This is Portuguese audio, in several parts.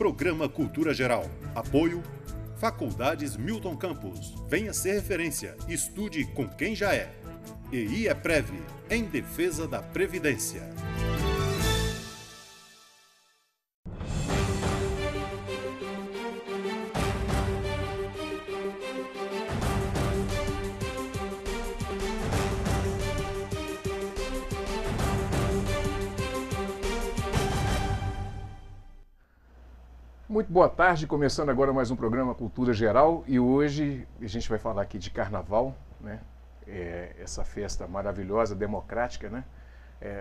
Programa Cultura Geral. Apoio Faculdades Milton Campos. Venha ser referência. Estude com quem já é. E IEPREV, em defesa da Previdência. Muito boa tarde, começando agora mais um programa Cultura Geral e hoje a gente vai falar aqui de Carnaval, né? Essa festa maravilhosa, democrática, né?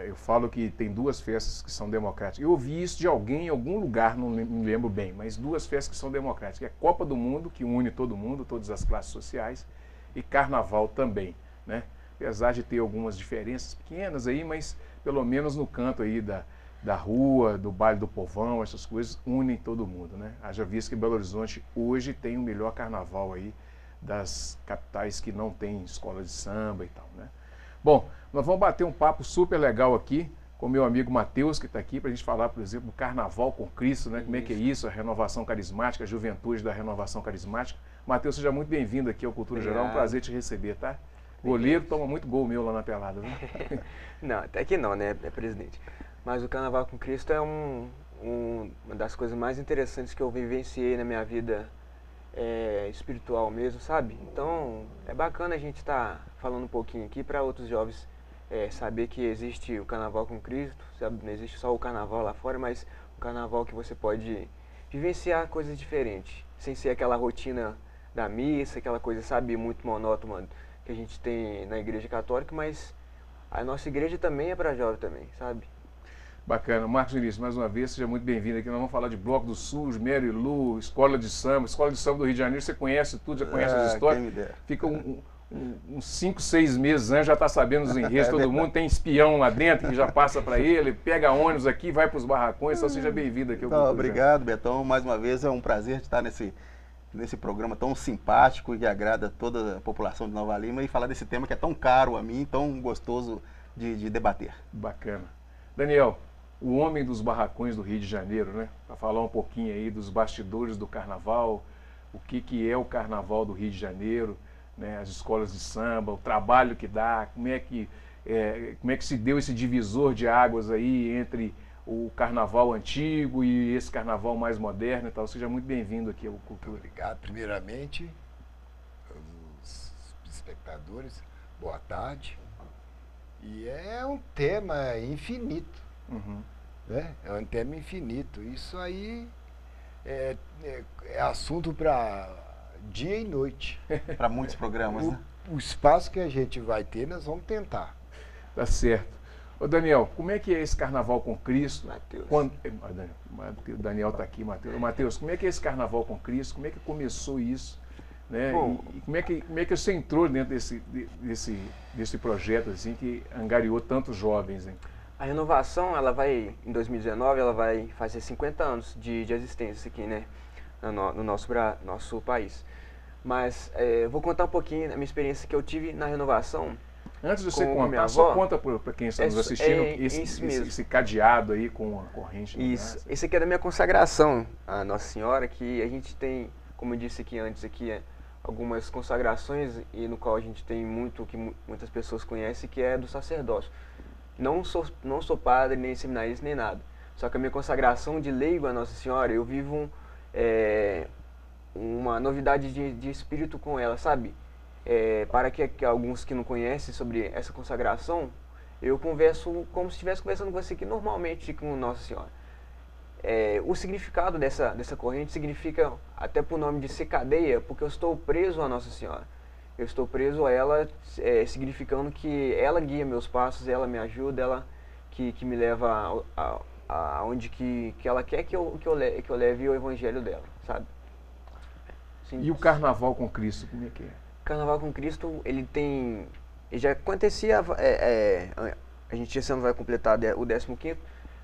Eu falo que tem duas festas que são democráticas. Eu ouvi isso de alguém em algum lugar, não me lembro bem, mas duas festas que são democráticas. É Copa do Mundo, que une todo mundo, todas as classes sociais, e Carnaval também, né? Apesar de ter algumas diferenças pequenas aí, mas pelo menos no canto aí da rua, do baile do povão, essas coisas unem todo mundo, né? Haja visto que Belo Horizonte hoje tem o melhor carnaval aí das capitais que não tem escola de samba e tal, né? Bom, nós vamos bater um papo super legal aqui com meu amigo Matheus, que está aqui para a gente falar, por exemplo, do Carnaval com Cristo, né? Como é que é isso, a renovação carismática, a juventude da renovação carismática. Matheus, seja muito bem-vindo aqui ao Cultura Geral, é um prazer te receber, tá? Goleiro toma muito gol meu lá na pelada, né? Não, até que não, né, presidente? Mas o Carnaval com Cristo é uma das coisas mais interessantes que eu vivenciei na minha vida espiritual mesmo, sabe? Então, é bacana a gente estar falando um pouquinho aqui para outros jovens saber que existe o Carnaval com Cristo, sabe? Não existe só o Carnaval lá fora, mas o Carnaval que você pode vivenciar coisas diferentes, sem ser aquela rotina da missa, aquela coisa, sabe, muito monótona que a gente tem na Igreja Católica, mas a nossa igreja também é para jovem também, sabe? Bacana. Marcos Vinícius, mais uma vez, seja muito bem-vindo aqui. Nós vamos falar de Bloco do Sul, Mary Lu, Escola de Samba do Rio de Janeiro. Você conhece tudo, já conhece as histórias? Fica uns 5, 6 meses antes, já está sabendo os enredos, todo mundo tem espião lá dentro que já passa para ele, pega ônibus aqui, vai para os barracões, então seja bem-vindo aqui. Então, obrigado, Betão. Mais uma vez, é um prazer estar nesse programa tão simpático e que agrada toda a população de Nova Lima e falar desse tema que é tão caro a mim, tão gostoso de debater. Bacana. Daniel, o homem dos barracões do Rio de Janeiro, né? Para falar um pouquinho aí dos bastidores do Carnaval, o que é o Carnaval do Rio de Janeiro, né? As escolas de samba, o trabalho que dá, como é que se deu esse divisor de águas aí entre o Carnaval antigo e esse Carnaval mais moderno e tal. Seja muito bem-vindo aqui ao Cultura. Obrigado. Primeiramente, os espectadores, boa tarde. E é um tema infinito. Uhum. Né? É um tema infinito. Isso aí é assunto para dia e noite. Para muitos programas, né? O espaço que a gente vai ter, nós vamos tentar. Tá certo. Ô Daniel, como é que é esse Carnaval com Cristo? Matheus. O Daniel está aqui, Matheus. Matheus, como é que é esse Carnaval com Cristo? Como é que começou isso? Né? Bom, e como é que você entrou dentro desse projeto assim, que angariou tantos jovens? Hein? a renovação, ela vai, em 2019, ela vai fazer 50 anos de existência aqui, né, no nosso país. Mas vou contar um pouquinho da minha experiência que eu tive na renovação. Antes de você contar, só conta para quem está nos assistindo esse cadeado aí com a corrente. Isso, esse aqui é da minha consagração a Nossa Senhora, que a gente tem, como eu disse aqui antes, algumas consagrações e no qual a gente tem que muitas pessoas conhecem, que é do sacerdócio. Não sou padre, nem seminarista, nem nada. Só que a minha consagração de leigo a Nossa Senhora, eu vivo uma novidade de espírito com ela, sabe? Para que alguns que não conhecem sobre essa consagração, eu converso como se estivesse conversando com você aqui normalmente com Nossa Senhora. O significado dessa corrente significa, até por nome de ser cadeia, porque eu estou preso a Nossa Senhora. Eu estou preso a ela, significando que ela guia meus passos, ela me ajuda, ela que me leva aonde que ela quer que eu leve o evangelho dela, sabe? Sim. E o Carnaval com Cristo, como é que é? Carnaval com Cristo, ele já acontecia, a gente esse ano vai completar o 15º,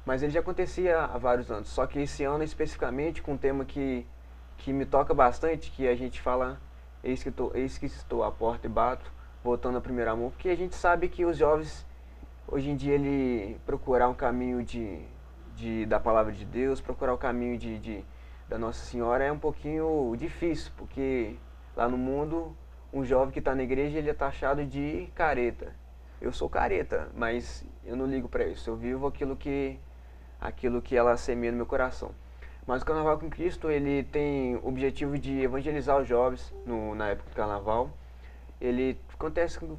mas ele já acontecia há vários anos, só que esse ano especificamente com um tema que me toca bastante, que a gente fala, eis que estou à porta e bato, voltando ao primeiro amor, porque a gente sabe que os jovens, hoje em dia, ele procurar um caminho da palavra de Deus, procurar o caminho da Nossa Senhora é um pouquinho difícil, porque lá no mundo, um jovem que está na igreja, ele é taxado de careta. Eu sou careta, mas eu não ligo para isso. Eu vivo aquilo que ela semeia no meu coração. Mas o Carnaval com Cristo, ele tem o objetivo de evangelizar os jovens na época do Carnaval. Ele acontece com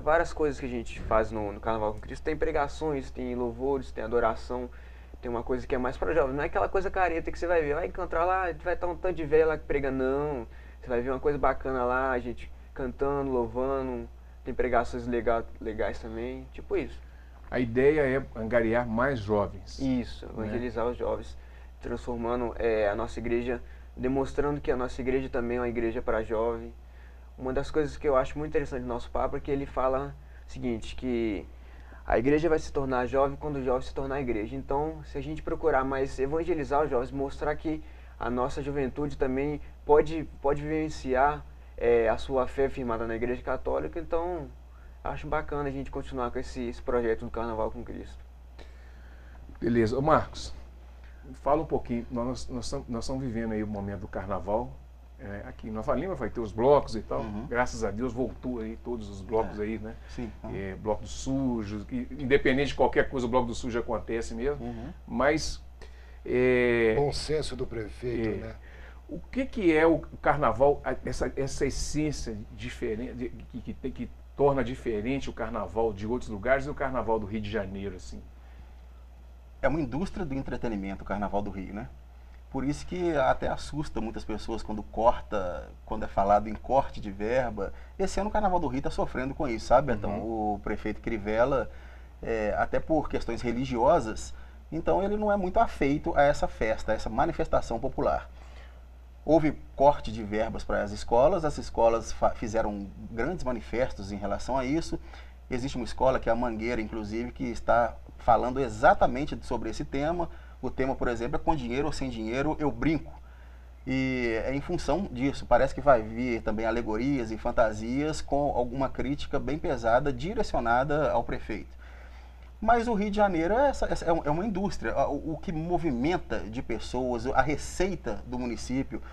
várias coisas que a gente faz no Carnaval com Cristo. Tem pregações, tem louvores, tem adoração. Tem uma coisa que é mais para jovens. Não é aquela coisa careta que você vai ver. Vai encontrar lá, vai estar um tanto de velho lá que prega, não. Você vai ver uma coisa bacana lá, a gente cantando, louvando. Tem pregações legais também, tipo isso. A ideia é angariar mais jovens. Isso, evangelizar os jovens, transformando a nossa igreja, demonstrando que a nossa igreja também é uma igreja para jovem. Uma das coisas que eu acho muito interessante do nosso Papa é que ele fala o seguinte, que a igreja vai se tornar jovem quando o jovem se tornar igreja. Então, se a gente procurar mais evangelizar os jovens, mostrar que a nossa juventude também pode vivenciar a sua fé firmada na Igreja Católica, então acho bacana a gente continuar com esse projeto do Carnaval com Cristo. Beleza. Ô Marcos, fala um pouquinho, nós estamos vivendo aí o momento do Carnaval, aqui em Nova Lima vai ter os blocos e tal, graças a Deus voltou aí todos os blocos aí, né? Sim. Bloco do Sujo, independente de qualquer coisa, o Bloco do Sujo acontece mesmo, mas... Bom senso do prefeito, né? O que é o Carnaval, essa essência diferente, que torna diferente o Carnaval de outros lugares e o Carnaval do Rio de Janeiro, assim? É uma indústria do entretenimento o Carnaval do Rio, né? Por isso que até assusta muitas pessoas quando é falado em corte de verba. Esse ano o Carnaval do Rio está sofrendo com isso, sabe, Betão? O prefeito Crivella, até por questões religiosas, então ele não é muito afeito a essa festa, a essa manifestação popular. Houve corte de verbas para as escolas fizeram grandes manifestos em relação a isso. Existe uma escola, que é a Mangueira, inclusive, que está falando exatamente sobre esse tema. O tema, por exemplo, é com dinheiro ou sem dinheiro, eu brinco. E é em função disso, parece que vai vir também alegorias e fantasias com alguma crítica bem pesada direcionada ao prefeito. Mas o Rio de Janeiro é uma indústria, o que movimenta de pessoas, a receita do município.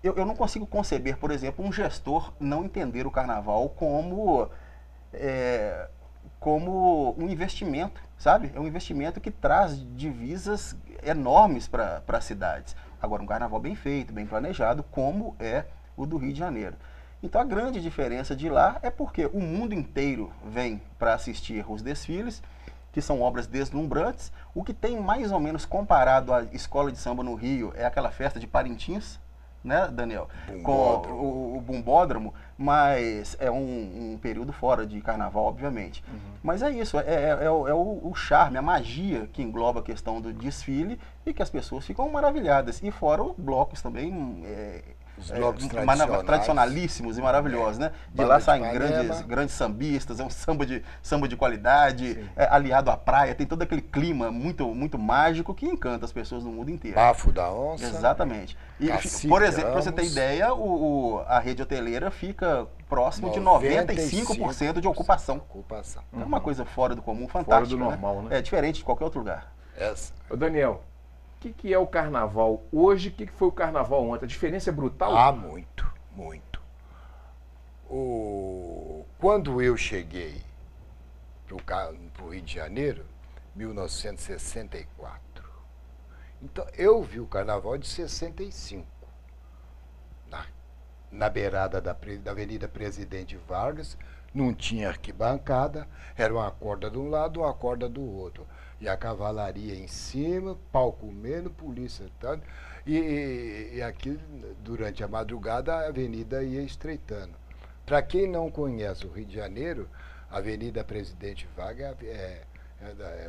Eu não consigo conceber, por exemplo, um gestor não entender o Carnaval como um investimento, sabe? É um investimento que traz divisas enormes para as cidades. Agora, um Carnaval bem feito, bem planejado, como é o do Rio de Janeiro. Então, a grande diferença de lá é porque o mundo inteiro vem para assistir os desfiles, que são obras deslumbrantes. O que tem mais ou menos comparado à escola de samba no Rio é aquela festa de Parintins, né, Daniel? Bumbódromo. Com o Bumbódromo, mas é um período fora de Carnaval, obviamente. Mas é isso, é o charme, a magia que engloba a questão do desfile e que as pessoas ficam maravilhadas. E fora os blocos também... Os blocos tradicionalíssimos e maravilhosos, né? De lá saem grandes sambistas, é um samba de qualidade, aliado à praia, tem todo aquele clima muito mágico que encanta as pessoas no mundo inteiro. Bafo da onça. Exatamente. E, Cacique por exemplo, para você ter Ramos. ideia, a rede hoteleira fica próximo de 95% de ocupação. É uma coisa fora do comum, fantástica. Fora do normal, né? É diferente de qualquer outro lugar. Ô Daniel, o que é o Carnaval hoje? O que foi o Carnaval ontem? A diferença é brutal? Ah, muito. Quando eu cheguei para o Rio de Janeiro, 1964, então eu vi o Carnaval de 65, na beirada da Avenida Presidente Vargas, não tinha arquibancada, era uma corda de um lado, uma corda do outro. E a cavalaria em cima, pau comendo, polícia tanto. E aqui, durante a madrugada, a avenida ia estreitando. Para quem não conhece o Rio de Janeiro, a Avenida Presidente Vargas é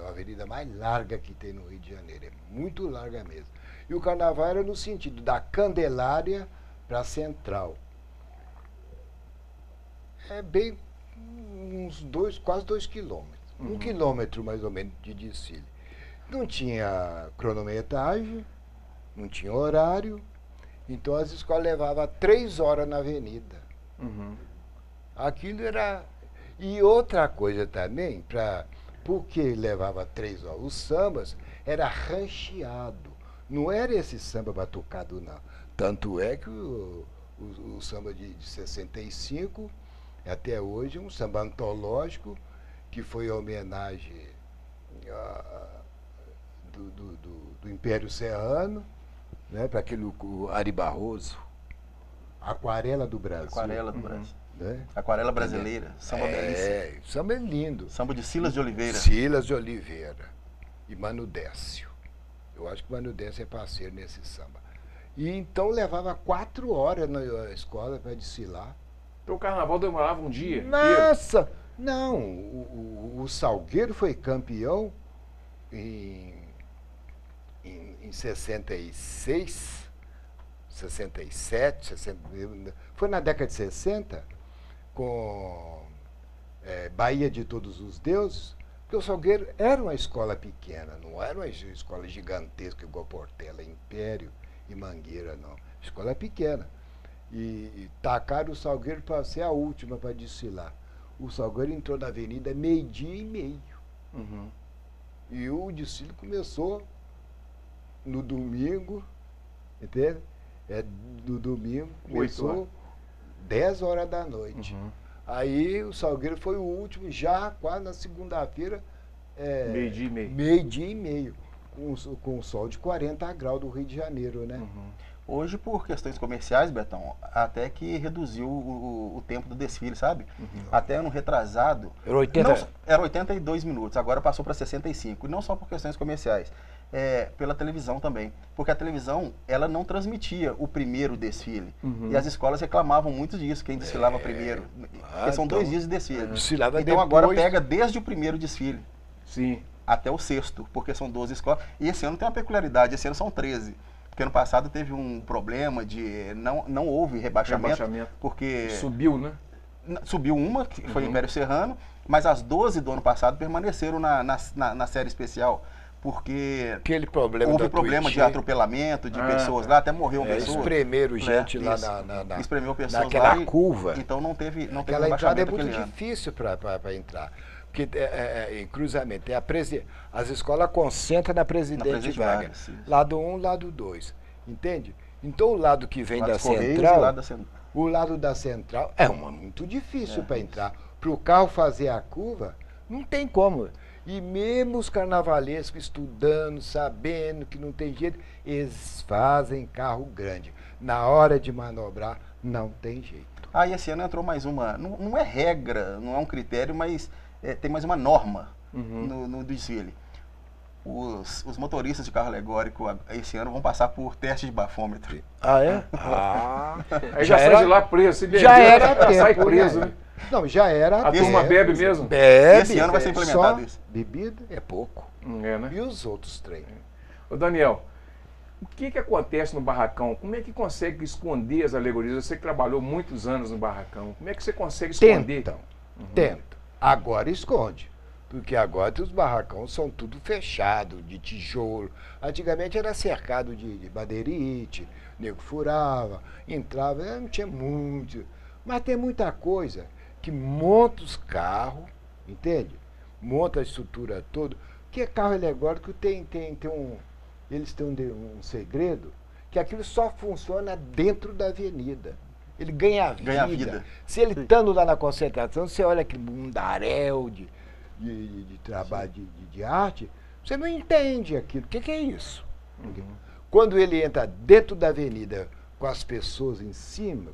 a avenida mais larga que tem no Rio de Janeiro. É muito larga mesmo. E o Carnaval era no sentido da Candelária para a Central. É bem quase 2 quilômetros. 1 quilômetro mais ou menos de desfile. Não tinha cronometragem, não tinha horário, então as escolas levavam 3 horas na avenida. Aquilo era... E outra coisa também, por que levava 3 horas? Os sambas era rancheado. Não era esse samba batucado, não. Tanto é que o samba de 65, até hoje, um samba antológico, que foi a homenagem do Império Serrano, né, para aquele Ari Barroso, Aquarela do Brasil. Aquarela do Brasil. Né? Aquarela brasileira, samba belíssimo. O samba é lindo. Samba de Silas de Oliveira. Silas de Oliveira e Mano Décio. Eu acho que o Mano Décio é parceiro nesse samba. E então levava 4 horas na escola para desfilar. Então o carnaval demorava um dia inteiro. Nossa! Não, o Salgueiro foi campeão em 66, 67, 60, foi na década de 60, com Bahia de Todos os Deuses, porque o Salgueiro era uma escola pequena, não era uma escola gigantesca igual Portela, Império e Mangueira, não. Escola pequena. E tacaram o Salgueiro para ser a última para desfilar. O Salgueiro entrou na avenida 12:30. Uhum. E o desfile começou no domingo, entende? No domingo começou 10 horas da noite. Uhum. Aí o Salgueiro foi o último, já quase na segunda-feira. 12:30. 12:30, com o sol de 40 graus do Rio de Janeiro, né? Uhum. Hoje, por questões comerciais, Betão, até que reduziu o tempo do desfile, sabe? Até ano retrasado. Era 80? Era 82 minutos, agora passou para 65. E não só por questões comerciais, pela televisão também. Porque a televisão, ela não transmitia o primeiro desfile. Uhum. E as escolas reclamavam muito disso, quem desfilava primeiro. Porque são 2 dias de desfile. Desfilava Então depois. agora pega desde o primeiro desfile Sim. até o 6º, porque são 12 escolas. E esse ano tem uma peculiaridade, esse ano são 13. Porque ano passado teve um problema de não houve rebaixamento. Porque subiu, né? Subiu uma, que foi o Império Serrano, mas as 12 do ano passado permaneceram na série especial. Porque aquele problema houve problema de atropelamento de pessoas lá, até morreu pessoas. Espremeram gente lá espremeu pessoas naquela lá curva. Então não teve aquela entrada é muito ano. difícil para entrar. Porque em cruzamento, as escolas concentram na Presidente Vargas. Lado 1, lado 2. Entende? Então o lado que vem da Central, o lado da Central é muito difícil para entrar. Para o carro fazer a curva, não tem como. E mesmo os carnavalescos estudando, sabendo que não tem jeito, eles fazem carro grande. Na hora de manobrar, não tem jeito. E esse ano entrou mais uma, não é regra, não é um critério, mas tem mais uma norma no desfile. Os motoristas de carro alegórico esse ano vão passar por teste de bafômetro. É? Aí já sai de lá preso. Já era tempo, sai preso, né? Não, já era. A turma bebe mesmo? Bebe. Esse ano vai ser implementado isso. Bebida é pouco. Né? E os outros trem? Ô Daniel, o que acontece no barracão? Como é que consegue esconder as alegorias? Você que trabalhou muitos anos no barracão. Como é que você consegue esconder? Tenta. Agora esconde. Porque agora os barracões são tudo fechado, de tijolo. Antigamente era cercado de madeirite, nego furava, entrava, não tinha muito. Mas tem muita coisa que monta os carros, entende? Monta a estrutura toda. Porque carro alegórico eles têm um segredo, que aquilo só funciona dentro da avenida. Ele ganha vida. Se ele estando lá na concentração, você olha aquele mundaréu de trabalho de arte, você não entende aquilo. O que é isso? Quando ele entra dentro da avenida com as pessoas em cima,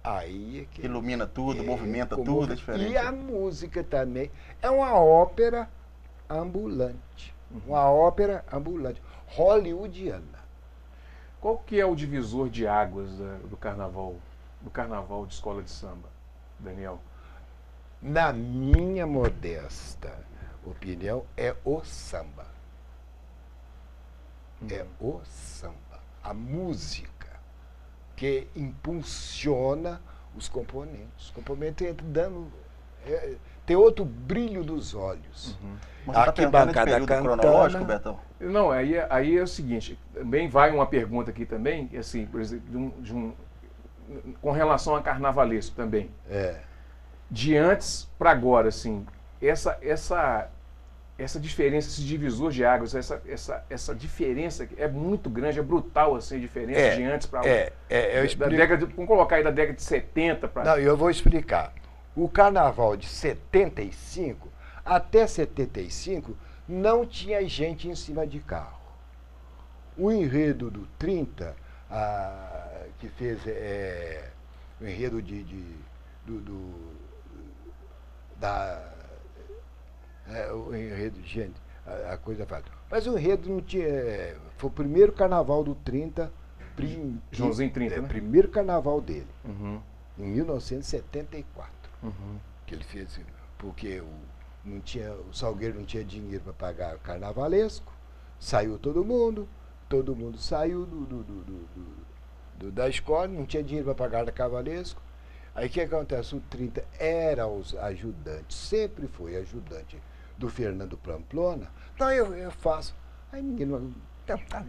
aí é que ilumina tudo, movimenta tudo, é diferente. E a música também é uma ópera ambulante. Uma ópera ambulante, hollywoodiana. Qual que é o divisor de águas do carnaval de escola de samba, Daniel? Na minha modesta opinião, é o samba. É o samba. A música que impulsiona os componentes. Os componentes entram dando... tem outro brilho nos olhos. Você está perguntando esse período cronológico, Betão? Não, aí é o seguinte, também vai uma pergunta aqui também, assim, por exemplo, com relação a carnavalesco também. De antes para agora, assim, essa essa diferença, esse divisor de águas, essa diferença é muito grande, é brutal assim, a diferença de antes para hoje. Vamos colocar aí da década de 70 para... Não, eu vou explicar. O carnaval de 75 até 75 não tinha gente em cima de carro. O enredo do 30, que fez o enredo o enredo, gente, a coisa faz. Mas o enredo não tinha. Foi o primeiro carnaval do 30. Joãozinho 30, né? Primeiro carnaval dele, Uhum. em 1974. Uhum. Que ele fez, porque o Salgueiro não tinha dinheiro para pagar carnavalesco, saiu todo mundo saiu da escola, não tinha dinheiro para pagar carnavalesco. Aí o que acontece? O 30 era os ajudantes, sempre foi ajudante do Fernando Pamplona. Então eu faço. Aí ninguém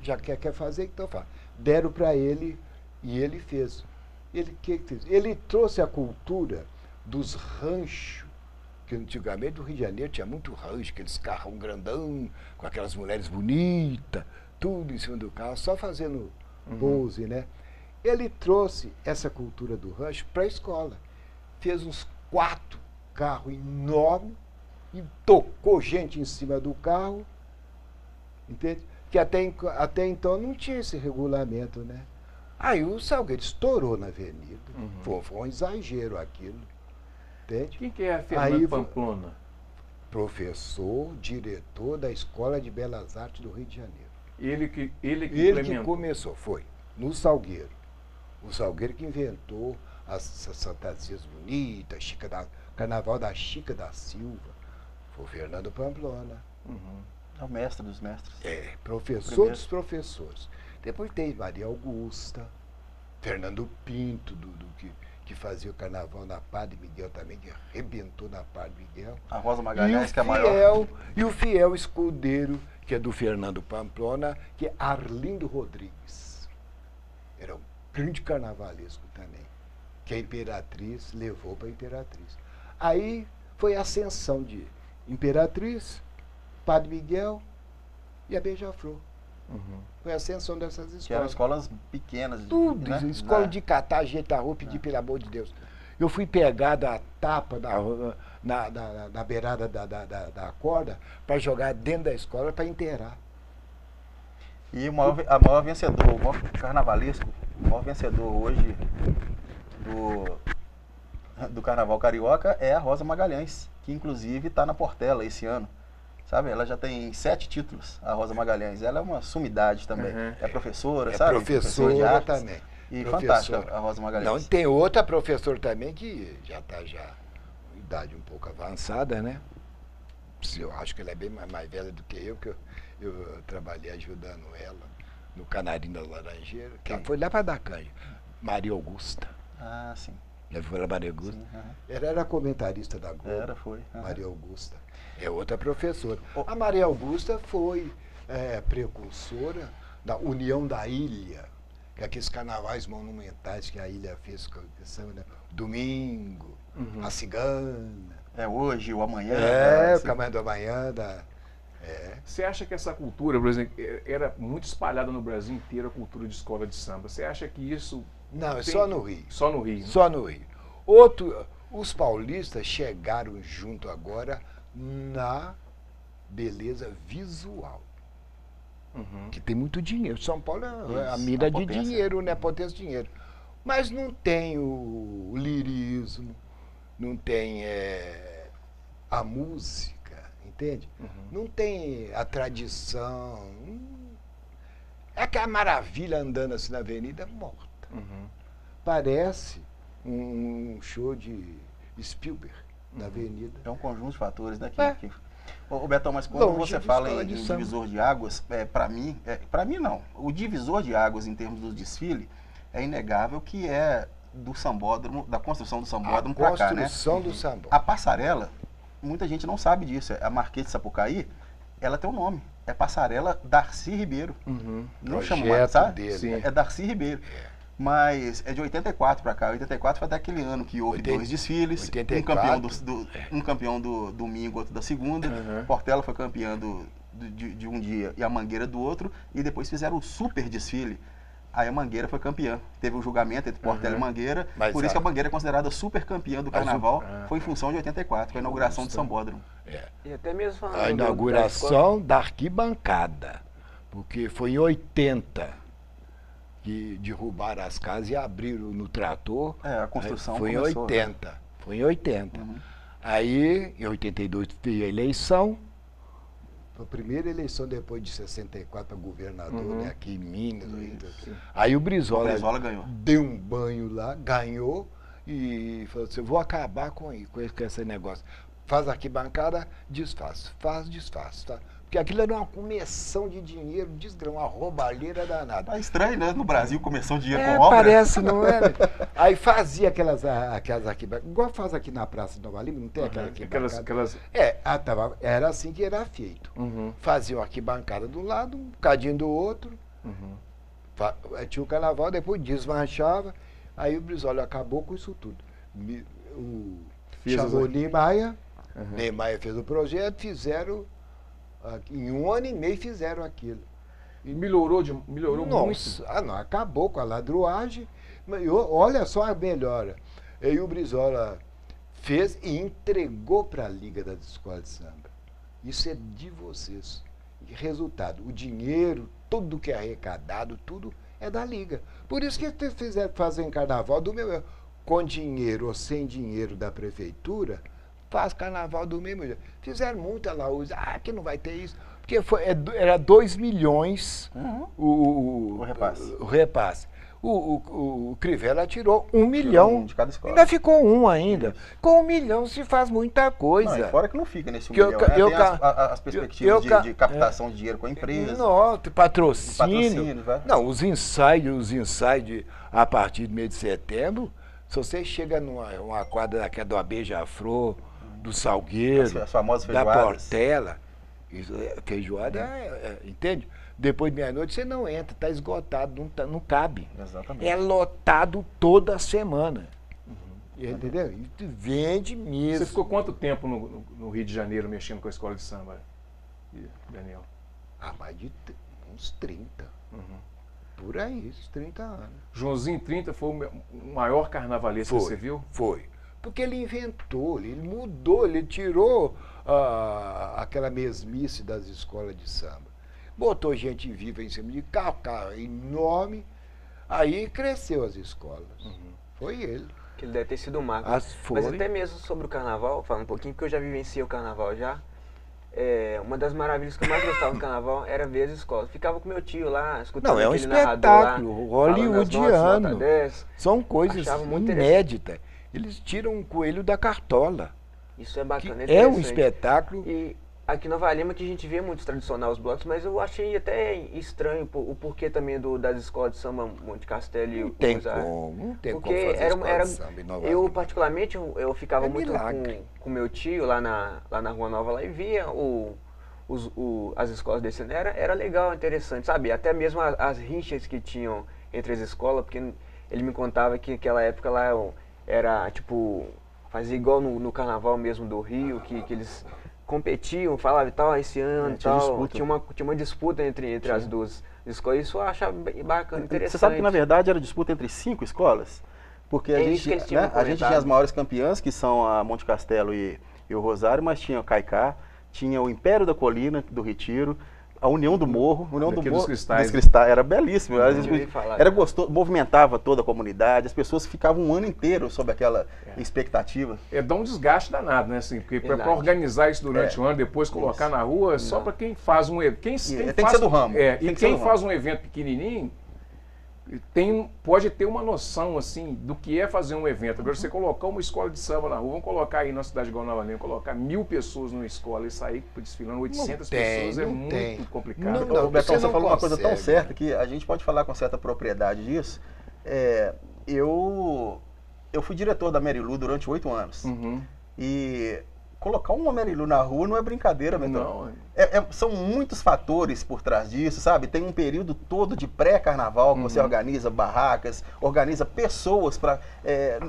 já quer fazer, então faz. Deram para ele e ele fez. Ele que fez? Ele trouxe a cultura dos ranchos, que antigamente no Rio de Janeiro tinha muito rancho, aqueles carrão grandão, com aquelas mulheres bonitas, tudo em cima do carro, só fazendo pose, né? Ele trouxe essa cultura do rancho para a escola. Fez uns 4 carros enormes e tocou gente em cima do carro, entende? Que até então não tinha esse regulamento, né? Aí o Salgueiro estourou na avenida. Foi um exagero aquilo. Entende? Quem que é Fernando Pamplona? Professor, diretor da Escola de Belas Artes do Rio de Janeiro. Ele que começou, foi, no Salgueiro. O Salgueiro que inventou as fantasias bonitas, Carnaval da Chica da Silva. Foi o Fernando Pamplona. É o mestre dos mestres. Professor dos professores. Depois tem Maria Augusta, Fernando Pinto, que fazia o carnaval na Padre Miguel também, que arrebentou na Padre Miguel. A Rosa Magalhães, que é a maior. E o fiel escudeiro, que é do Fernando Pamplona, que é Arlindo Rodrigues. Era um grande carnavalesco também, que a Imperatriz levou para a Imperatriz. Aí foi a ascensão de Imperatriz, Padre Miguel e a Beija-Flor. Foi a ascensão dessas escolas. Que eram escolas pequenas. Tudo, né? escola de catar, ajeitar a rua, pedir pelo amor de Deus. Eu fui pegado a tapa na beirada da corda para jogar dentro da escola para inteirar. E a maior vencedor, o maior carnavalesco, o maior vencedor hoje do Carnaval Carioca é a Rosa Magalhães, que inclusive está na Portela esse ano. Sabe, ela já tem 7 títulos, a Rosa Magalhães. Ela é uma sumidade também. É professora, sabe? Professora de artes. também. E Professora. fantástica a Rosa Magalhães. Não, e tem outra professora também que já está com idade um pouco avançada, né? Eu acho que ela é bem mais velha do que eu, porque eu trabalhei ajudando ela no Canarinho das Laranjeiras, que ela foi lá para dar canja. Maria Augusta. Ah, sim. Ela foi lá Maria Augusta. Sim, Ela era comentarista da Globo. Foi. Maria Augusta. É outra professora. A Maria Augusta foi precursora da União da Ilha, que é aqueles carnavais monumentais que a ilha fez, né? Domingo, a Cigana. É hoje, o amanhã. O Caminho do Amanhã. Você acha que essa cultura, por exemplo, era muito espalhada no Brasil inteiro, a cultura de escola de samba? Você acha que isso... Não, é só no Rio. Só no Rio. Né? Só no Rio. Os paulistas chegaram junto agora na beleza visual. Que tem muito dinheiro. São Paulo é a mira de dinheiro, né? Potência de dinheiro. Mas não tem o lirismo, não tem a música, entende? Não tem a tradição. É aquela maravilha andando assim na avenida morta. Parece um show de Spielberg na avenida. É um conjunto de fatores, né? Ô Betão, mas quando você fala em divisor de águas, para mim não. O divisor de águas em termos do desfile é inegável que é do sambódromo, da construção do sambódromo para cá, né? Construção do sambódromo. A passarela, muita gente não sabe disso. A Marquês de Sapucaí, ela tem um nome. É Passarela Darcy Ribeiro. Não chama mais, sabe? Dele. É Darcy Ribeiro. Mas é de 84 para cá. 84 foi até aquele ano que houve 2 desfiles. 84. Um campeão do domingo, outro da segunda. Portela foi campeão de um dia e a Mangueira do outro. E depois fizeram o super desfile. Aí a Mangueira foi campeã. Teve um julgamento entre Portela e Mangueira. Por isso que a Mangueira é considerada super campeã do carnaval. Foi em função de 84, com a inauguração do Sambódromo. E até mesmo A inauguração da arquibancada. Porque foi em 80 que derrubaram as casas e abriram no trator. A construção foi começou, em 80. Foi em 80. Aí, em 82, veio a eleição. Foi a primeira eleição depois de 64 para governador, né, aqui em Minas. Aí o Brizola ganhou. Deu um banho lá, ganhou e falou assim, vou acabar com esse negócio. Faz arquibancada, desfaz. Desfaz. Tá? Porque aquilo era uma começão de dinheiro, uma roubalheira danada. É estranho, né? No Brasil, começão de dinheiro com obra. Parece, não é? Aí fazia aquelas arquibancadas, igual faz aqui na Praça de Nova Lima, não tem aquela arquibancada? Era assim que era feito. Fazia uma arquibancada de um lado, um bocadinho do outro, tinha o carnaval, depois desmanchava, aí o Brizola acabou com isso tudo. Chamou o Niemeyer, Niemeyer fez o projeto, fizeram... Em 1 ano e meio fizeram aquilo. E melhorou muito? Não, acabou com a ladruagem. Mas olha só a melhora. E o Brizola fez e entregou para a Liga das Escolas de Samba. Isso é de vocês. E resultado, o dinheiro, tudo que é arrecadado, tudo é da Liga. Por isso que eles fizeram fazer em carnaval do meu... Com dinheiro ou sem dinheiro da prefeitura... Faz carnaval do mesmo jeito. Fizeram muita laúde. Que não vai ter isso. Porque era 2 milhões o repasse. O Crivella tirou 1 milhão. De cada escola. Ainda ficou 1 ainda. Com 1 milhão se faz muita coisa. Não, fora que não fica nesse 1 milhão. Tem as perspectivas de captação de dinheiro com a empresa. Não, patrocínio. Não, os ensaios a partir do mês de setembro, se você chega numa quadra daquela do Beija-Flor, do Salgueiro, as famosas da feijoadas. Portela, feijoada, entende? Depois de meia-noite você não entra, está esgotado, não cabe. Exatamente. É lotado toda semana. Entendeu? E vende mesmo. Você ficou quanto tempo no Rio de Janeiro mexendo com a escola de samba, Daniel? Mais de uns 30. Por aí, uns 30 anos. Joãozinho 30 foi o maior carnavalesco que você viu? Foi. Porque ele inventou, ele mudou, ele tirou aquela mesmice das escolas de samba. Botou gente viva em cima de carro enorme, aí cresceu as escolas. Foi ele. Que ele deve ter sido um marco. Mas até mesmo sobre o carnaval, falando um pouquinho, porque eu já vivenciei o carnaval já. Uma das maravilhas que eu mais gostava do carnaval era ver as escolas. Ficava com meu tio lá, escutando aquele espetáculo hollywoodiano. 10. São coisas inéditas. Eles tiram um coelho da cartola. Isso é bacana, é um espetáculo. E aqui na Nova Lima que a gente vê muito tradicional os blocos, mas eu achei até estranho o porquê também das escolas de samba Monte Castelo e não tem como porque fazer samba em Nova eu Lima. particularmente eu ficava muito com meu tio lá na Rua Nova lá, e via as escolas descendo, era legal, interessante, sabe? Até mesmo as rixas que tinham entre as escolas, porque ele me contava que naquela época lá era tipo, fazia igual no carnaval mesmo do Rio, que eles competiam, falavam e tal, esse ano tal, tinha uma disputa entre as duas escolas. Isso eu achava bacana, interessante. Você sabe que na verdade era disputa entre 5 escolas? Porque a gente tinha as maiores campeãs, que são a Monte Castelo e o Rosário, mas tinha o Caicá, tinha o Império da Colina, do Retiro, a União do Morro, dos Cristais, era belíssimo, era gostoso, movimentava toda a comunidade, as pessoas ficavam um ano inteiro sob aquela expectativa. Dá um desgaste danado, né? Assim, porque para organizar isso durante o ano, depois colocar na rua, só para quem faz um evento. Tem que ser do ramo. E quem faz um evento pequenininho pode ter uma noção assim do que é fazer um evento. Agora, você colocar uma escola de samba na rua, vamos colocar aí na cidade igual Nova Lima, colocar 1000 pessoas numa escola e sair desfilando 800 pessoas é muito complicado. Não, Betão, você falou uma coisa tão certa que a gente pode falar com certa propriedade disso. Eu fui diretor da Merilu durante 8 anos. E colocar uma Marilu na rua não é brincadeira, Betão. Não. São muitos fatores por trás disso, sabe? Tem um período todo de pré-carnaval que você organiza barracas, organiza pessoas para...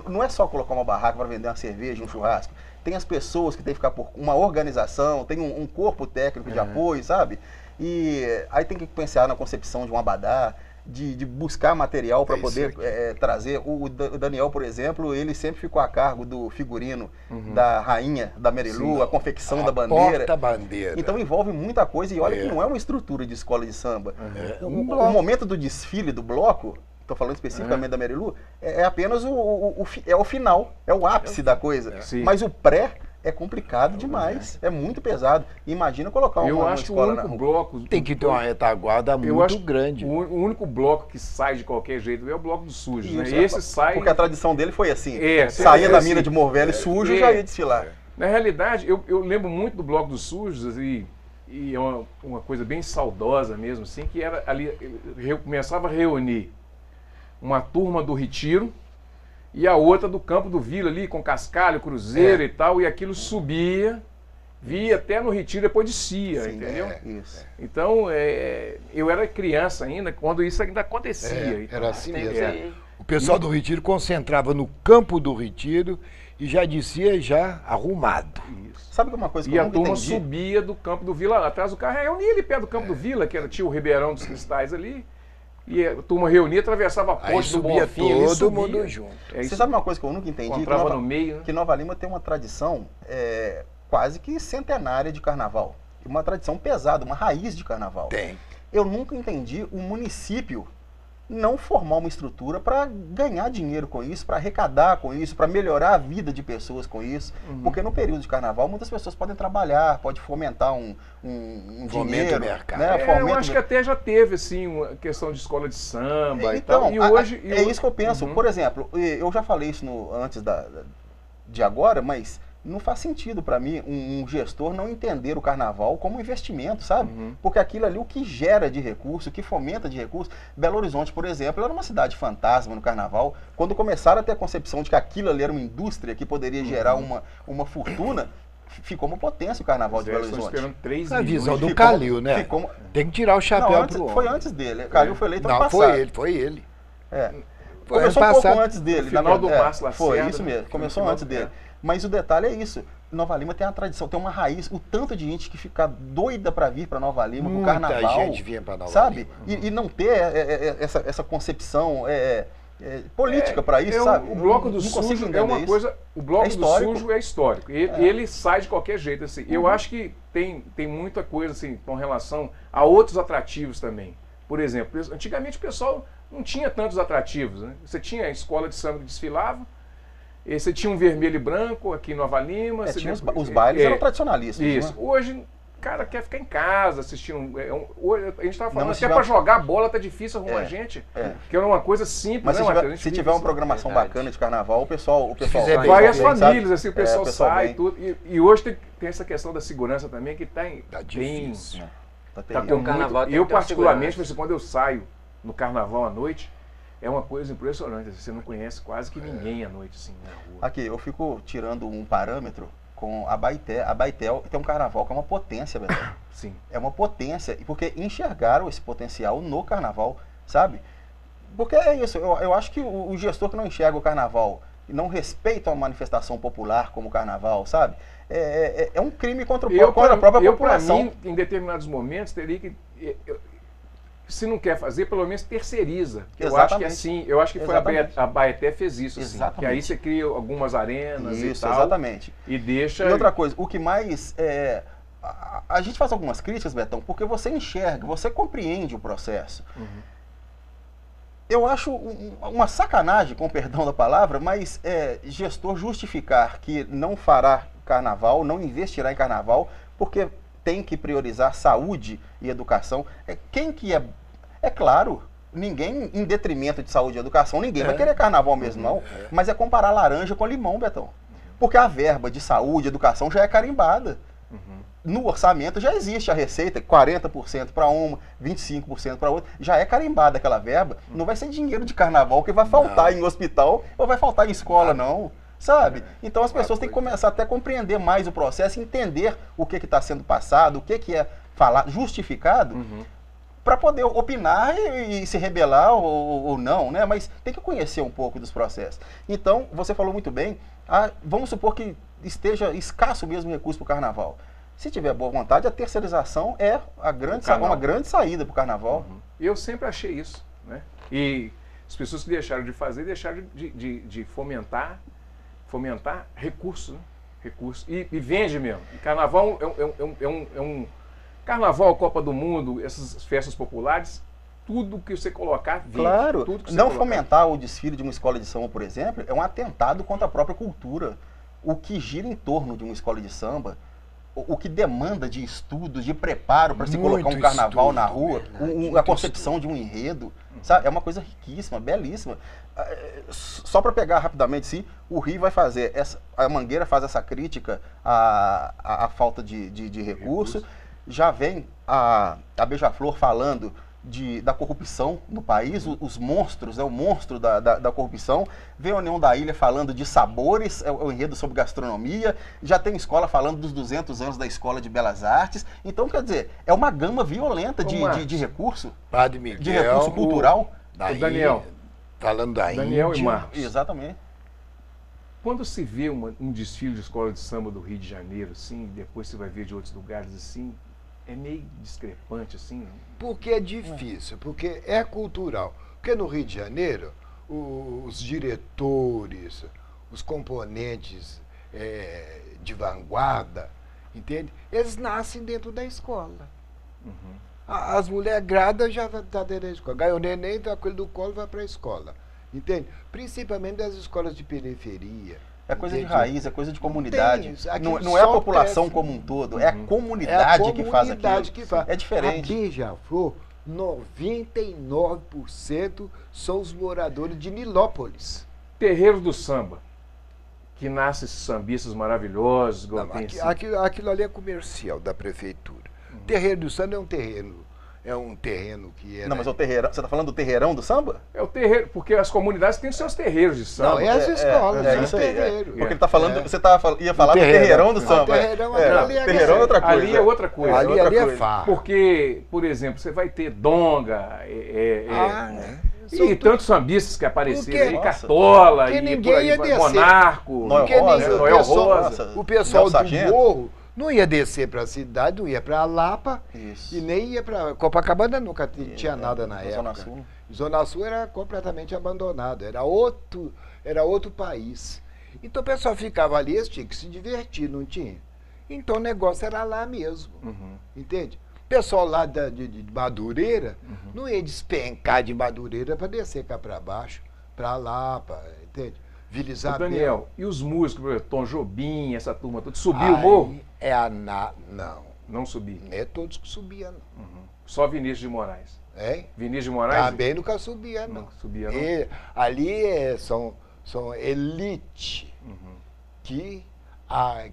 não é só colocar uma barraca para vender uma cerveja, um churrasco. Tem as pessoas que tem que ficar por uma organização, tem um corpo técnico de apoio, sabe? E aí tem que pensar na concepção de um abadá, de buscar material para poder trazer. O Daniel, por exemplo, ele sempre ficou a cargo do figurino da rainha, da Marilu, a confecção da bandeira. Porta-bandeira. Então envolve muita coisa e olha que não é uma estrutura de escola de samba. O momento do desfile do bloco, estou falando especificamente da Marilu, é apenas o final, é o ápice da coisa. Mas o pré é complicado demais, é muito pesado. Imagina colocar uma escola na rua. Bloco tem que ter uma retaguarda muito grande. O único bloco que sai de qualquer jeito é o bloco dos sujos, né? Esse sai... Porque a tradição dele foi assim, saía da mina de Morvelli sujo e já ia desfilar. Na realidade, eu lembro muito do bloco dos sujos e é uma coisa bem saudosa mesmo, assim, que era ali, começava a reunir uma turma do Retiro e a outra do Campo do Vila ali, com Cascalho, Cruzeiro e tal, e aquilo subia, via até no Retiro, depois descia, entendeu? Isso. Então, eu era criança ainda, quando isso ainda acontecia. Era assim mesmo. O pessoal do Retiro concentrava no Campo do Retiro e já descia já arrumado. Isso. Sabe que uma coisa que eu nunca entendi? E a turma subia do Campo do Vila, atrás do carro, reunia ali perto do Campo do Vila, que era tinha o Ribeirão dos Cristais ali. E a turma reunia, atravessava a ponte do Bonfim, todo mundo junto. Você sabe uma coisa que eu nunca entendi? Encontrava no meio, né? Que Nova Lima tem uma tradição quase que centenária de carnaval. Uma tradição pesada, uma raiz de carnaval. Tem. Eu nunca entendi o município não formar uma estrutura para ganhar dinheiro com isso, para arrecadar com isso, para melhorar a vida de pessoas com isso. Porque no período de carnaval, muitas pessoas podem trabalhar, pode fomentar um dinheiro. Mercado. Né? Eu acho que até já teve, assim, uma questão de escola de samba então, e tal. E hoje, isso que eu penso. Por exemplo, eu já falei isso antes de agora, mas não faz sentido para mim um gestor não entender o carnaval como um investimento, sabe? Porque aquilo ali, o que gera de recurso, o que fomenta de recurso. Belo Horizonte, por exemplo, era uma cidade fantasma no carnaval. Quando começaram a ter a concepção de que aquilo ali era uma indústria que poderia gerar uma fortuna, ficou uma potência o carnaval de Belo Horizonte. Esperando 3 Na milhões. visão do Calil, né? Tem que tirar o chapéu pro homem. Foi antes dele. Calil foi eleito ano passado. Foi ele. Começou um pouco antes dele. No final do Márcio Lacerda. Foi isso mesmo, começou antes dele. Mas o detalhe é isso, Nova Lima tem uma tradição, tem uma raiz, o tanto de gente que fica doida para vir para Nova Lima, pro carnaval. Muita gente vinha para Nova Lima. E não ter essa concepção política para isso, sabe? O bloco do sujo é uma coisa, o bloco do sujo é histórico, ele sai de qualquer jeito, assim. Eu acho que tem muita coisa, assim, com relação a outros atrativos também. Por exemplo, antigamente o pessoal não tinha tantos atrativos, né? Você tinha a escola de samba que desfilava, você tinha um vermelho e branco aqui em Nova Lima. Os bailes eram tradicionalistas. Isso. Né? Hoje, o cara quer ficar em casa assistindo. Hoje, a gente estava falando, até para jogar bola tá difícil arrumar gente. Que era uma coisa simples. Mas né, se tiver uma programação bacana de carnaval, o pessoal vai as famílias, assim, o pessoal sai e tudo. E hoje tem essa questão da segurança também, que está difícil. Eu, particularmente, quando eu saio no carnaval à noite, é uma coisa impressionante, você não conhece quase que ninguém à noite, assim, na rua. Aqui, eu fico tirando um parâmetro com a Baeté. A Baeté tem um carnaval que é uma potência, velho. Sim. É uma potência, porque enxergaram esse potencial no carnaval, sabe? Porque é isso, eu acho que o gestor que não enxerga o carnaval e não respeita uma manifestação popular como o carnaval, sabe? É um crime contra a própria população. Pra mim, em determinados momentos, teria que... se não quer fazer, pelo menos terceiriza. Eu acho que assim, eu acho que foi a Baeté fez isso, assim. Que aí você cria algumas arenas e tal. Exatamente. E deixa... E outra coisa, o que mais... a gente faz algumas críticas, Betão, porque você enxerga, você compreende o processo. Eu acho uma sacanagem, com perdão da palavra, mas gestor justificar que não fará carnaval, não investirá em carnaval, porque tem que priorizar saúde e educação. Quem que é claro, ninguém, em detrimento de saúde e educação, ninguém vai querer carnaval mesmo, não. Mas é comparar laranja com limão, Betão. Porque a verba de saúde e educação já é carimbada. No orçamento já existe a receita, 40% para uma, 25% para outra, já é carimbada aquela verba. Não vai ser dinheiro de carnaval que vai faltar em hospital ou vai faltar em escola, não. sabe? Então as pessoas têm que começar até a compreender mais o processo, entender o que está sendo passado, o que é falado, justificado, para poder opinar e se rebelar ou não, né? Mas tem que conhecer um pouco dos processos. Então, você falou muito bem, vamos supor que esteja escasso mesmo recurso para o carnaval. Se tiver boa vontade, a terceirização é uma grande saída para o carnaval. Eu sempre achei isso, né? E as pessoas que deixaram de fazer, deixaram de fomentar recursos, né? Recursos. E vende mesmo. E carnaval é um carnaval, Copa do Mundo, essas festas populares, tudo que você colocar, vende. Claro, tudo que você não colocar. fomentar o desfile de uma escola de samba, por exemplo, é um atentado contra a própria cultura. O que gira em torno de uma escola de samba, o que demanda de estudo, de preparo para se colocar um carnaval na rua, a concepção de um enredo, sabe? É uma coisa riquíssima, belíssima. Só para pegar rapidamente, sim, o Rio vai fazer, a Mangueira faz essa crítica à falta de recurso. Já vem a Beija-Flor falando da corrupção no país, os monstros, o monstro da corrupção. Vem a União da Ilha falando de sabores, o enredo sobre gastronomia. Já tem escola falando dos 200 anos da Escola de Belas Artes. Então, quer dizer, é uma gama violenta de recurso, Padre Miguel, de recurso cultural. O Daniel. Falando da Daniel Índia. e Marcos. Exatamente. Quando se vê um desfile de escola de samba do Rio de Janeiro, assim, depois você vai ver de outros lugares, assim, é meio discrepante, assim. Porque é difícil, porque é cultural. Porque no Rio de Janeiro, os diretores, os componentes de vanguarda, entende? Eles nascem dentro da escola. As mulheres grávidas já estão dentro da escola. Ganhou o neném, então aquele do colo vai para a escola. Entende? Principalmente das escolas de periferia. É coisa entende? de raiz, é coisa de comunidade. Tem isso. Aqui Não é a só população cresce. como um todo, é a comunidade que faz aquilo. Que faz. É diferente. A Beija-Flor, 99% são os moradores de Nilópolis. Terreiro do samba, que nasce esses sambistas maravilhosos, igual tem assim. Aquilo ali é comercial da prefeitura. Terreiro do Samba é um terreno que era... Não, mas o terreirão, você está falando do terreirão do samba? É o terreiro, porque as comunidades têm seus terreiros de samba. Não, é as escolas, é é isso aí. terreiro. Porque ele está falando, você ia falar do terreirão. terreirão do samba. O terreirão, ali é terreirão é outra coisa. Ali é outra coisa. Ali é farra. Porque, por exemplo, você vai ter Donga, e São tantos sambistas que apareceram Porque- aí, Nossa. Cartola, Porque e ninguém por aí ia vai, descer. Monarco, Noel Porque Rosa, nem Noel o pessoal, Rosa. o pessoal Léo do Sargento. morro não ia descer para a cidade, não ia para Lapa Isso. e nem ia para Copacabana, nunca tinha nada na época. Zona Sul. Zona Sul era completamente abandonado, era outro país. Então o pessoal ficava ali, eles tinham que se divertir, não tinha? Então o negócio era lá mesmo, entende? O pessoal lá de Madureira não ia despencar de Madureira para descer cá para baixo, para Lapa, entende? Vila Ô, Isabel. Daniel, e os músicos, por exemplo, Tom Jobim, essa turma toda, subiu o morro? Não, Não subi. não é todos que subiam, não. Só Vinícius de Moraes. Hein? Vinícius de Moraes? Também nunca subia, não. Não subia, não. Ali são elite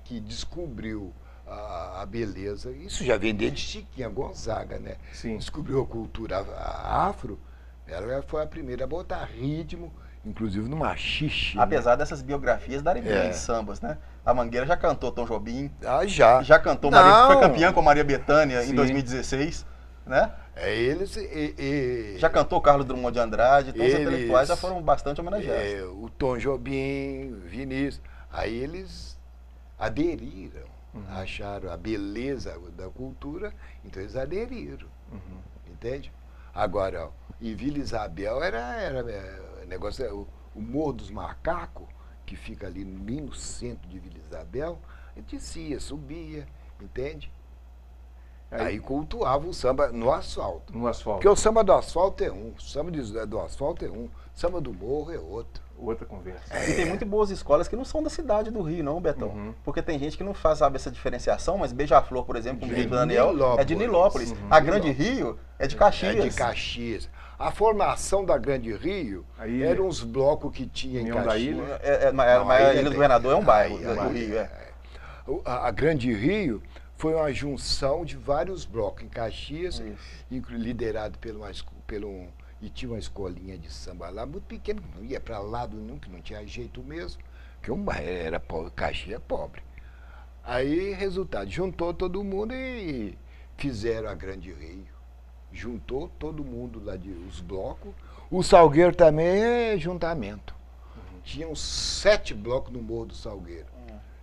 que descobriu a beleza. Isso já vem desde Chiquinha Gonzaga, né? Sim. Descobriu a cultura afro. Ela foi a primeira a botar ritmo, inclusive no machixe. né? Apesar dessas biografias darem grandes sambas, né? A Mangueira já cantou Tom Jobim, Já cantou Não. foi campeã com Maria Bethânia Sim. em 2016, né? Eles... Já cantou Carlos Drummond de Andrade, então os Eles- intelectuais já foram bastante homenageados. o Tom Jobim, Vinícius, aí eles aderiram, acharam a beleza da cultura, então eles aderiram, entende? Agora, ó, em Vila Isabel era negócio, o Morro dos Macacos, que fica ali bem no centro de Vila Isabel, a gente descia, subia, entende? Aí cultuava o samba no asfalto. No asfalto. Porque o samba do asfalto é um, o samba do asfalto é um, o samba do morro é outro. Outra conversa. E tem muito boas escolas que não são da cidade do Rio, não, Betão. Porque tem gente que não sabe essa diferenciação, mas Beija-Flor, por exemplo, como De diz o Daniel, é de Nilópolis. A Grande Rio é de Caxias. É de Caxias. A formação da Grande Rio Aí- eram uns blocos que tinha em União da Caxias. Ilha. Mas a Ilha do tem- Governador é um bairro Aí, do Rio, A Grande Rio foi uma junção de vários blocos em Caxias, liderado e tinha uma escolinha de samba lá, muito pequeno, que não ia para lado nenhum, que não tinha jeito mesmo. porque era pobre, Caxias é pobre. Aí, resultado, juntou todo mundo e fizeram a Grande Rio. Juntou todo mundo lá, os blocos. O Salgueiro também é juntamento. Tinham 7 blocos no Morro do Salgueiro.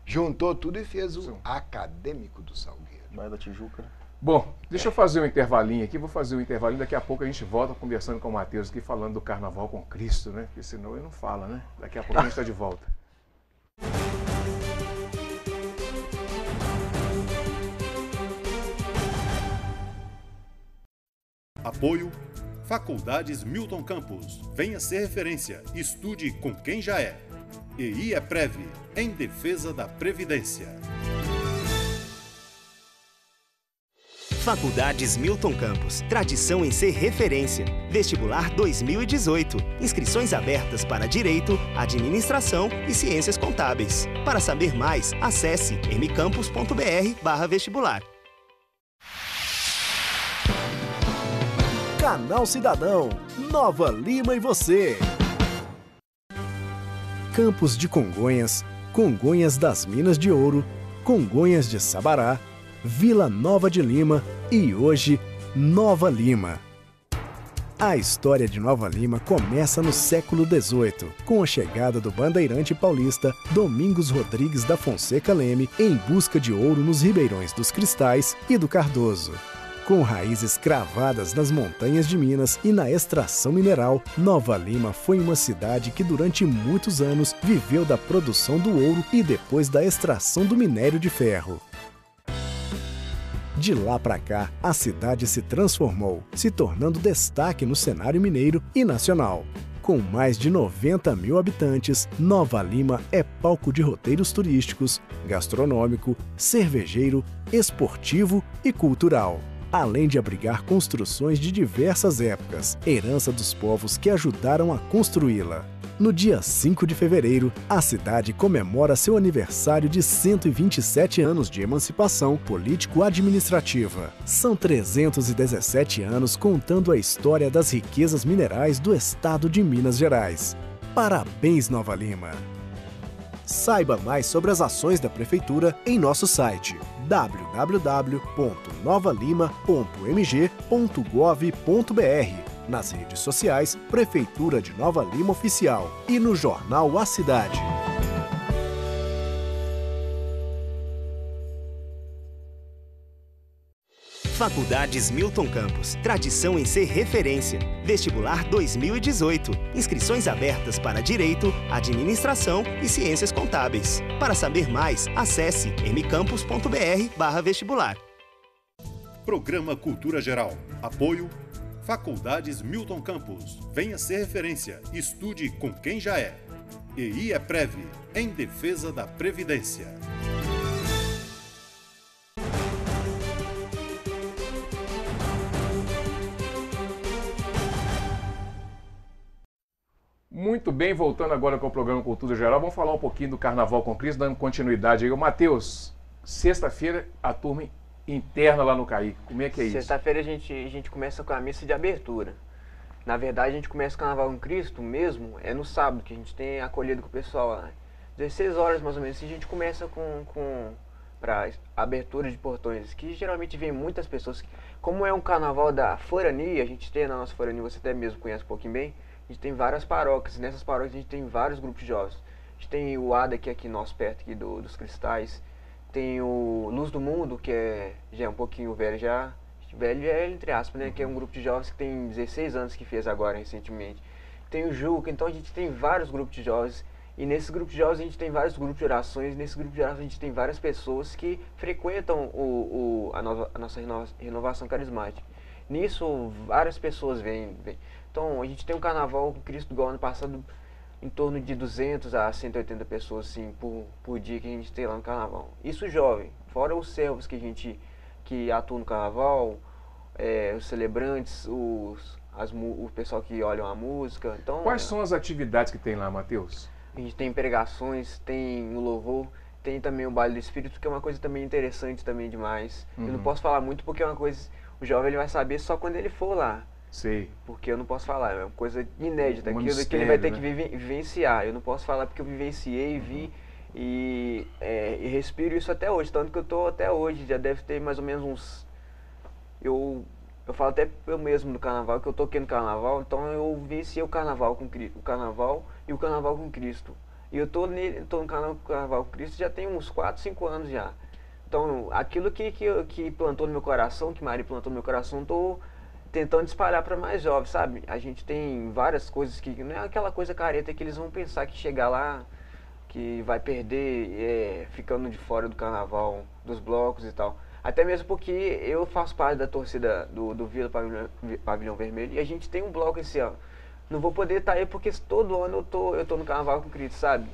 Juntou tudo e fez o Acadêmico do Salgueiro. Baía da Tijuca. Bom, deixa eu fazer um intervalinho aqui, vou fazer um intervalinho, daqui a pouco a gente volta conversando com o Matheus aqui, falando do Carnaval com Cristo, né? Porque senão ele não fala, né? Daqui a pouco a gente está de volta. Apoio Faculdades Milton Campos. Venha ser referência. Estude com quem já é. EI é Prev, em defesa da Previdência. Faculdades Milton Campos. Tradição em ser referência. Vestibular 2018. Inscrições abertas para Direito, Administração e Ciências Contábeis. Para saber mais, acesse mcampus.br/vestibular. Canal Cidadão, Nova Lima e você. Campos de Congonhas, Congonhas das Minas de Ouro, Congonhas de Sabará, Vila Nova de Lima e hoje Nova Lima. A história de Nova Lima começa no século XVIII, com a chegada do bandeirante paulista Domingos Rodrigues da Fonseca Leme em busca de ouro nos ribeirões dos Cristais e do Cardoso. Com raízes cravadas nas montanhas de Minas e na extração mineral, Nova Lima foi uma cidade que durante muitos anos viveu da produção do ouro e depois da extração do minério de ferro. De lá para cá, a cidade se transformou, se tornando destaque no cenário mineiro e nacional. Com mais de 90 mil habitantes, Nova Lima é palco de roteiros turísticos, gastronômico, cervejeiro, esportivo e cultural. Além de abrigar construções de diversas épocas, herança dos povos que ajudaram a construí-la. No dia 5 de fevereiro, a cidade comemora seu aniversário de 127 anos de emancipação político-administrativa. São 317 anos contando a história das riquezas minerais do estado de Minas Gerais. Parabéns, Nova Lima! Saiba mais sobre as ações da Prefeitura em nosso site www.novalima.mg.gov.br, nas redes sociais Prefeitura de Nova Lima Oficial e no jornal A Cidade. Faculdades Milton Campos. Tradição em ser referência. Vestibular 2018. Inscrições abertas para Direito, Administração e Ciências Contábeis. Para saber mais, acesse mcampus.br/vestibular. Programa Cultura Geral. Apoio Faculdades Milton Campos. Venha ser referência. Estude com quem já é. EI é Prev, em defesa da Previdência. Muito bem, voltando agora com o programa Cultura Geral, vamos falar um pouquinho do Carnaval com Cristo, dando continuidade aí. Matheus, sexta-feira a turma interna lá no CAI, como é que é isso? Sexta-feira a gente começa com a missa de abertura. Na verdade, a gente começa o Carnaval com Cristo mesmo, é no sábado, que a gente tem acolhido com o pessoal lá. 16 horas mais ou menos, a gente começa para abertura de portões, que geralmente vem muitas pessoas. Como é um carnaval da Forani, a gente tem na nossa Forani, você até mesmo conhece um pouquinho bem, a gente tem várias paróquias, e nessas paróquias a gente tem vários grupos de jovens. A gente tem o ADA, que é aqui nosso perto aqui dos Cristais, tem o Luz do Mundo, que já é um pouquinho velho já, velho é entre aspas, né, que é um grupo de jovens que tem 16 anos que fez agora recentemente. Tem o Juca, então a gente tem vários grupos de jovens, e nesses grupos de jovens a gente tem vários grupos de orações, e nesse grupo de orações a gente tem várias pessoas que frequentam a nossa renovação carismática. Nisso várias pessoas vêm. Então a gente tem um carnaval com Cristo igual ano passado, em torno de 200 a 180 pessoas assim, por dia que a gente tem lá no carnaval. Isso jovem, fora os servos que atuam no carnaval, os celebrantes, o pessoal que olham a música. Então, quais são as atividades que tem lá, Matheus? A gente tem pregações, tem o louvor, tem também o baile do Espírito, que é uma coisa também interessante também demais. Eu não posso falar muito porque é uma coisa, o jovem ele vai saber só quando ele for lá. Sei. Porque eu não posso falar, é uma coisa inédita, Um aquilo que ele vai ter mistério, que vivenciar. Eu não posso falar porque eu vivenciei, vi e respiro isso até hoje, tanto que eu tô até hoje, já deve ter mais ou menos uns... Eu falo até eu mesmo no carnaval, que eu toquei no carnaval, então eu vivenciei o carnaval com o carnaval e o carnaval com Cristo. E eu tô no carnaval com Cristo já tem uns 4, 5 anos já. Então, aquilo que plantou no meu coração, que Maria plantou no meu coração, tô tentando espalhar para mais jovens, sabe? A gente tem várias coisas que não é aquela coisa careta que eles vão pensar que chegar lá, que vai perder ficando de fora do carnaval, dos blocos e tal. Até mesmo porque eu faço parte da torcida do Vila Pavilhão Vermelho e a gente tem um bloco esse ano. Não vou poder estar aí porque todo ano eu tô no carnaval com Cristo, sabe?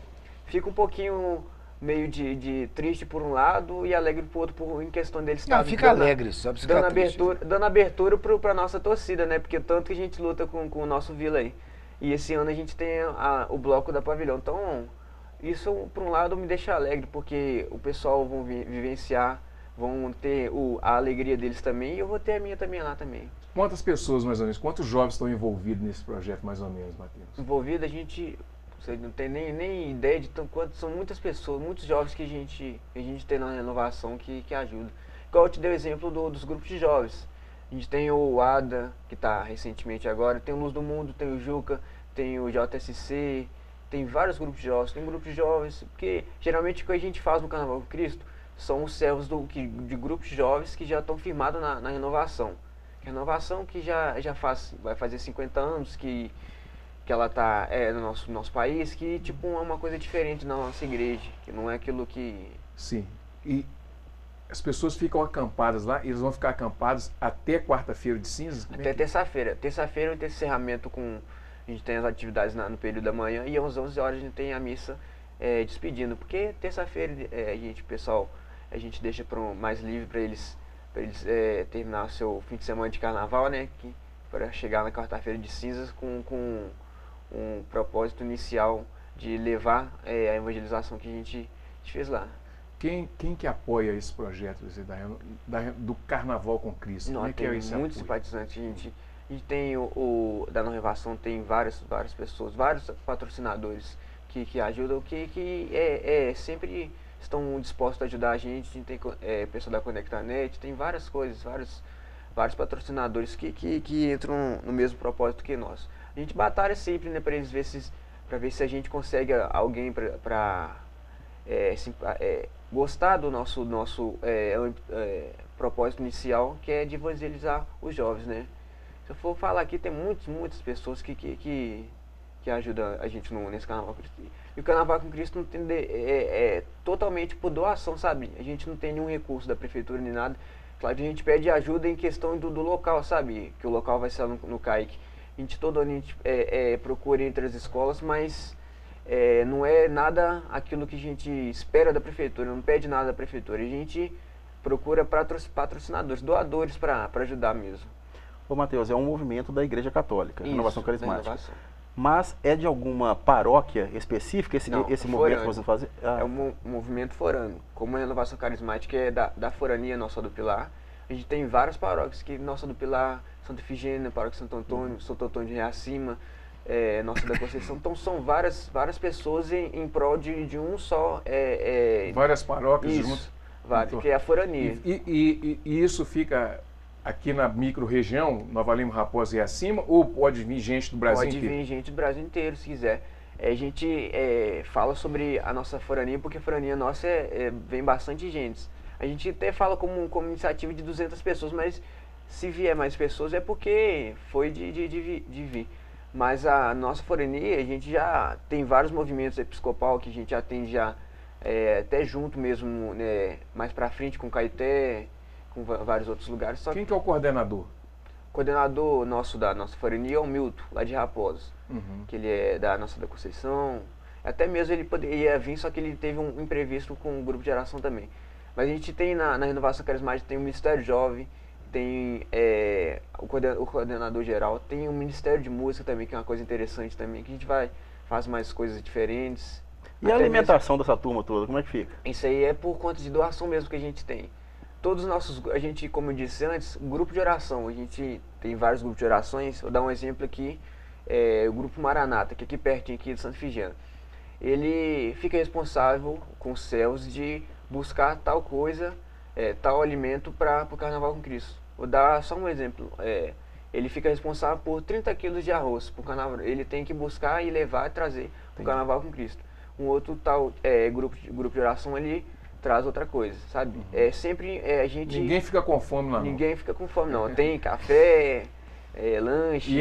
Fica um pouquinho meio de triste por um lado e alegre por outro, em questão deles estar Fica alegre, só pra ficar triste. Dando abertura pra nossa torcida, né? Porque tanto que a gente luta com o nosso Vila aí. E esse ano a gente tem o bloco da Pavilhão. Então, isso por um lado me deixa alegre, porque o pessoal vão vivenciar, vão ter a alegria deles também e eu vou ter a minha também lá também. Quantas pessoas, mais ou menos, quantos jovens estão envolvidos nesse projeto, mais ou menos, Matheus? Envolvido, você não tem nem ideia de quanto são muitas pessoas, muitos jovens que a gente tem na renovação que ajudam. Igual eu te dei o exemplo dos grupos de jovens. A gente tem o ADA, que está recentemente agora, tem o Luz do Mundo, tem o Juca, tem o JSC, tem vários grupos de jovens, tem grupos de jovens, porque geralmente o que a gente faz no Carnaval com Cristo são os servos de grupos de jovens que já estão firmados na renovação. Renovação que vai fazer 50 anos que ela está no nosso país, que tipo é uma coisa diferente na nossa igreja, que não é aquilo que... Sim, e as pessoas ficam acampadas lá, eles vão ficar acampados até quarta-feira de cinzas? Até terça-feira. Terça-feira tem encerramento a gente tem as atividades no período da manhã e às 11 horas a gente tem a missa despedindo, porque terça-feira a gente deixa mais livre para eles terminar o seu fim de semana de carnaval, né? Para chegar na quarta-feira de cinzas com um propósito inicial de levar a evangelização que a gente fez lá. Quem que apoia esse projeto do Carnaval com Cristo? Não, tem muitos simpatizantes. A gente tem da Renovação, tem várias pessoas, vários patrocinadores que ajudam, que sempre estão dispostos a ajudar a gente. A gente tem pessoal da ConectaNet, tem várias coisas, vários patrocinadores que entram no mesmo propósito que nós. A gente batalha sempre, né, para ver se a gente consegue alguém para gostar do nosso propósito inicial, que é de evangelizar os jovens, né? Se eu for falar aqui, tem muitas pessoas que ajudam a gente nesse Carnaval com Cristo. E o Carnaval com Cristo não tem totalmente por doação, sabe? A gente não tem nenhum recurso da prefeitura nem nada. Claro que a gente pede ajuda em questão do local, sabe? Que o local vai ser no CAIC. Todo ano a gente procura entre as escolas, mas não é nada aquilo que a gente espera da prefeitura, não pede nada da prefeitura. A gente procura patrocinadores, doadores para ajudar mesmo. Ô Matheus, é um movimento da Igreja Católica, Renovação Carismática. Renovação. Mas é de alguma paróquia específica esse movimento que você faz? É um movimento forâneo. Como a Renovação Carismática é da forania Nossa do Pilar, a gente tem várias paróquias, que Nossa do Pilar, Santa Efigênia, Paróquia Santo Antônio, Santo Antônio de Reacima, Nossa da Conceição. Então são várias pessoas em prol de um só... várias paróquias isso, juntas? Várias, que é a forania. E isso fica aqui na micro-região, Nova Lima, Raposa e acima, ou pode vir gente do Brasil inteiro? Pode vir gente do Brasil inteiro, se quiser. A gente fala sobre a nossa forania, porque a forania nossa vem bastante gente. A gente até fala como iniciativa de 200 pessoas, mas se vier mais pessoas é porque foi de vir. Mas a nossa forania, a gente já tem vários movimentos episcopal que a gente atende já até junto mesmo, né, mais pra frente com Caeté, com vários outros lugares. Quem que é o coordenador? O coordenador nosso da nossa forania é o Milton, lá de Raposa, que ele é da Nossa da Conceição. Até mesmo ele poderia vir, só que ele teve um imprevisto com o grupo de oração também. Mas a gente tem na Renovação Carismática, tem o Ministério Jovem, tem o coordenador geral, tem o Ministério de Música também, que é uma coisa interessante também, que a gente faz mais coisas diferentes. E a alimentação dessa turma toda, como é que fica? Isso aí é por conta de doação mesmo que a gente tem. Todos os nossos, a gente, como eu disse antes, grupo de oração, a gente tem vários grupos de orações. Vou dar um exemplo aqui, o Grupo Maranata, que é aqui pertinho aqui de Santa Efigênia. Ele fica responsável com os céus de buscar tal coisa, tal alimento para o Carnaval com Cristo. Vou dar só um exemplo. Ele fica responsável por 30 quilos de arroz para o Carnaval. Ele tem que buscar e levar e trazer para o Carnaval com Cristo. Um outro tal grupo de oração, ele traz outra coisa, sabe? Sempre a gente... Ninguém fica com fome lá, não. Ninguém fica com fome, não. Tem café, lanche...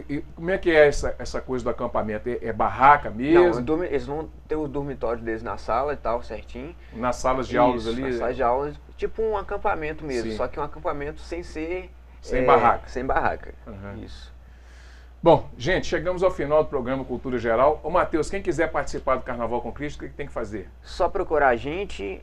E como é que é essa coisa do acampamento? É barraca mesmo? Não, eles vão ter os dormitórios deles na sala e tal, certinho. Nas salas de aulas ali? Nas salas de aulas, tipo um acampamento mesmo, Sim. só que um acampamento sem ser... Sem barraca. Sem barraca, Uhum. isso. Bom, gente, chegamos ao final do programa Cultura Geral. Ô, Matheus, quem quiser participar do Carnaval com Cristo, o que tem que fazer? Só procurar a gente.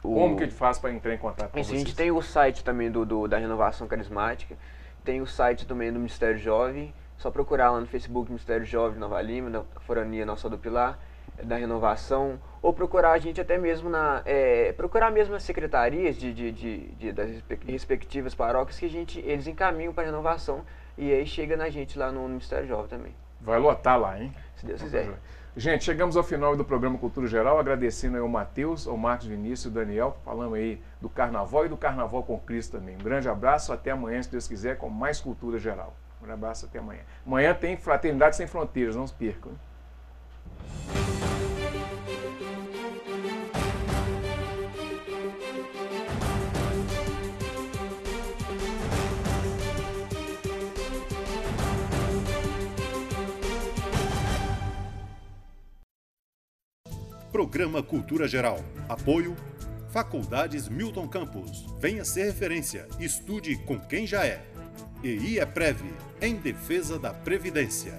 Como que ele faz para entrar em contato com Isso, vocês? a gente tem o site também da Renovação Carismática, tem o site também do Ministério Jovem, só procurar lá no Facebook Ministério Jovem de Nova Lima, da Forania Nossa do Pilar, da Renovação, ou procurar a gente até mesmo procurar mesmo nas secretarias das respectivas paróquias que eles encaminham para a renovação e aí chega na gente lá no Ministério Jovem também. Vai lotar lá, hein? Se Deus quiser. Gente, chegamos ao final do programa Cultura Geral, agradecendo aí ao Matheus, ao Marcos Vinícius e ao Daniel, falando aí do Carnaval e do Carnaval com Cristo também. Um grande abraço, até amanhã, se Deus quiser, com mais Cultura Geral. Um grande abraço, até amanhã. Amanhã tem Fraternidade Sem Fronteiras, não se percam. Hein? Programa Cultura Geral. Apoio Faculdades Milton Campos. Venha ser referência. Estude com quem já é. EI é Prev, em defesa da Previdência.